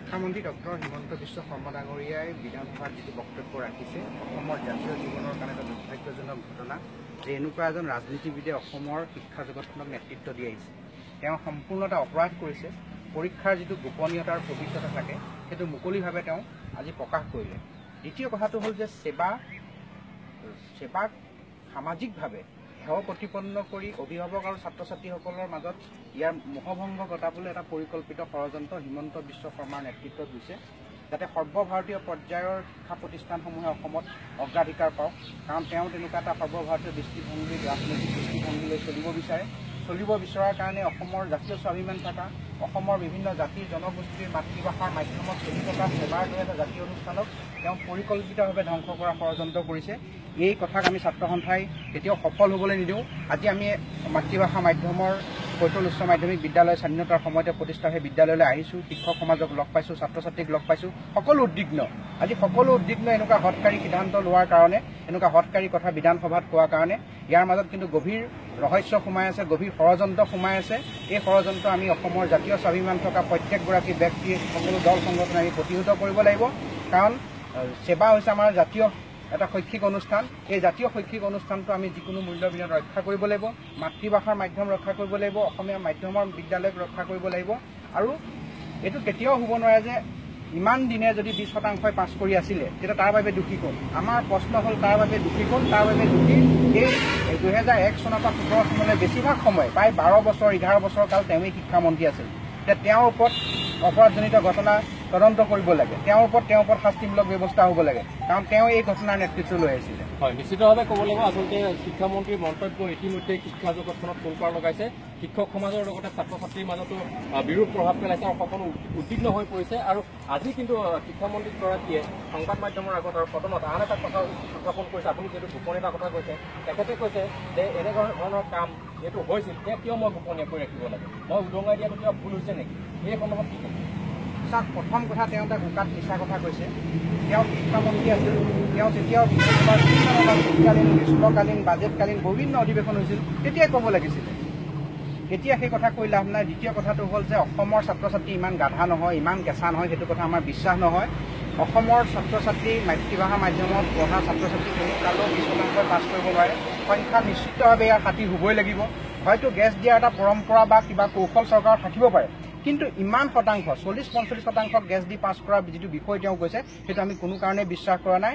শিক্ষামন্ত্ৰী ডক্টৰ হিমন্ত বিশ্ব শৰ্মা ডাঙৰীয়াই বিধানসভাত যিটো বক্তব্য ৰাখিছে অসমৰ জাতীয় জীৱনৰ কাৰণে এটা দুৰ্ভাগ্যজনক ঘটনা যে এনেকুৱা এজন ৰাজনীতিবিদে অসমৰ শিক্ষা জগতখনক নেতৃত্ব দি আহিছে। তেওঁ সম্পূৰ্ণ এটা অপৰাধ কৰিছে। পৰীক্ষাৰ যিটো গোপনীয়তাৰ পবিত্ৰতা থাকে সেইটো মুকলিভাৱে তেওঁ আজি প্ৰকাশ কৰিলে। দ্বিতীয় কথাটো হ'ল যে সেৱাক সামাজিকভাৱে সেৱা প্ৰতিপন্ন কৰি অভিভাৱক আৰু ছাত্ৰ ছাত্ৰীসকলৰ মাজত ইয়াৰ মোহভংগ ঘটাবলৈ এটা পৰিকল্পিত ষড়যন্ত্ৰ হিমন্ত বিশ্ব শৰ্মাৰ নেতৃত্বত হৈছে, যাতে সৰ্বভাৰতীয় পৰ্যায়ৰ শিক্ষা প্ৰতিষ্ঠানসমূহে অসমত অগ্ৰাধিকাৰ পাওক। কাৰণ তেওঁ তেনেকুৱা এটা সৰ্বভাৰতীয় দৃষ্টিভংগী ৰাজনৈতিক দৃষ্টিভংগীলৈ চলিব বিচৰাৰ কাৰণে অসমৰ জাতীয় স্বাভিমান থকা অসমৰ বিভিন্ন জাতি জনগোষ্ঠীৰ মাতৃভাষাৰ মাধ্যমত চলি থকা সেৱাৰ দৰে এটা জাতীয় অনুষ্ঠানক তেওঁ পৰিকল্পিতভাৱে ধ্বংস কৰাৰ ষড়যন্ত্ৰ কৰিছে। এই কথাক আমি ছাত্ৰ সন্থাই কেতিয়াও সফল হ'বলৈ নিদিওঁ। আজি আমি মাতৃভাষা মাধ্যমৰ কৈশল উচ্চ মাধ্যমিক বিদ্যালয় স্বাধীনতাৰ সময়তে প্ৰতিষ্ঠা হৈ বিদ্যালয়লৈ আহিছোঁ, শিক্ষক সমাজক লগ পাইছোঁ, ছাত্ৰ ছাত্ৰীক লগ পাইছোঁ, সকলো উদ্বিগ্ন। আজি সকলো উদ্বিগ্ন এনেকুৱা হঠকাৰী সিদ্ধান্ত লোৱাৰ কাৰণে, এনেকুৱা হঠকাৰী কথা বিধানসভাত কোৱাৰ কাৰণে। ইয়াৰ মাজত কিন্তু গভীৰ ৰহস্য সোমাই আছে, গভীৰ ষড়যন্ত্ৰ সোমাই আছে। এই ষড়যন্ত্ৰ আমি অসমৰ জাতীয় স্বাভিমান থকা প্ৰত্যেকগৰাকী ব্যক্তিয়ে সকলো দল সংগঠনে আমি প্ৰতিহত কৰিব লাগিব। কাৰণ সেৱা হৈছে আমাৰ জাতীয় এটা শৈক্ষিক অনুষ্ঠান। এই জাতীয় শৈক্ষিক অনুষ্ঠানটো আমি যিকোনো মূল্য বিনিময়ত ৰক্ষা কৰিব লাগিব। মাতৃভাষাৰ মাধ্যম ৰক্ষা কৰিব লাগিব, অসমীয়া মাধ্যমৰ বিদ্যালয়ক ৰক্ষা কৰিব লাগিব। আৰু এইটো কেতিয়াও হ'ব নোৱাৰে যে ইমান দিনে যদি 20% পাছ কৰি আছিলে তেতিয়া তাৰ বাবে দোষী কোন? আমাৰ প্ৰশ্ন হ'ল তাৰ বাবে দোষী কোন? তাৰ বাবে দোষী এই 2001 চনৰ পৰা 17 চনলৈ বেছিভাগ সময় প্ৰায় 12 বছৰ 11 বছৰ কাল তেওঁৱেই শিক্ষামন্ত্ৰী আছিল। এতিয়া তেওঁৰ ওপৰত অপৰাধজনিত ঘটনা তদন্ত কৰিব লাগে, তেওঁৰ ওপৰত শাস্তিমূলক ব্যৱস্থা হ'ব লাগে, কাৰণ তেওঁ এই ঘটনাৰ নেতৃত্ব লৈ আহিছিলে। হয়, নিশ্চিতভাৱে ক'ব লাগিব আচলতে শিক্ষামন্ত্ৰীৰ মন্তব্য ইতিমধ্যে শিক্ষা জগতখনত তোলপাৰ লগাইছে। শিক্ষক সমাজৰ লগতে ছাত্ৰ ছাত্ৰীৰ মাজতো বিৰূপ প্ৰভাৱ পেলাইছে আৰু সকলো উদ্বিগ্ন হৈ পৰিছে। আৰু আজি কিন্তু শিক্ষামন্ত্ৰীগৰাকীয়ে সংবাদ মাধ্যমৰ আগত আৰু সদনত আন এটা কথা উত্থাপন কৰিছে। আপুনি যিহেতু গোপনীয়তাৰ কথা কৈছে, তেখেতে কৈছে যে এনে ধৰণৰ কাম যিহেতু হৈছিল তেওঁ কিয় মই গোপনীয় কৰি ৰাখিব লাগে, মই উদঙাই দিয়াটো কিবা ভুল হৈছে নেকি? সেই সন্দৰ্ভত কি ক'ব? প্ৰথম কথা, তেওঁ এটা গোকাত মিছা কথা কৈছে। তেওঁ শিক্ষামন্ত্ৰী আছিল, তেওঁ যেতিয়াও বিধানসভাৰ শীতকালীন গ্ৰীষ্মকালীন বাজেটকালীন বিভিন্ন অধিৱেশন হৈছিল তেতিয়াই ক'ব লাগিছিলে। এতিয়া সেই কথা কৈ লাভ নাই। দ্বিতীয় কথাটো হ'ল যে অসমৰ ছাত্ৰ ছাত্ৰী ইমান গাধা নহয়, ইমান কেঁচা নহয়, সেইটো কথা আমাৰ বিশ্বাস নহয়। অসমৰ ছাত্ৰ ছাত্ৰী মাতৃভাষা মাধ্যমত পঢ়া ছাত্ৰ ছাত্ৰী কোনো কালো 20% পাছ কৰিব নোৱাৰে। সংখ্যা নিশ্চিতভাৱে ইয়াৰ খাতি হ'বই লাগিব। হয়তো গেছ দিয়াৰ এটা পৰম্পৰা বা কিবা কৌশল চৰকাৰত থাকিব পাৰে, কিন্তু ইমান শতাংশ 40-45% গেছ দি পাছ কৰা যিটো বিষয় তেওঁ কৈছে সেইটো আমি কোনো কাৰণে বিশ্বাস কৰা নাই।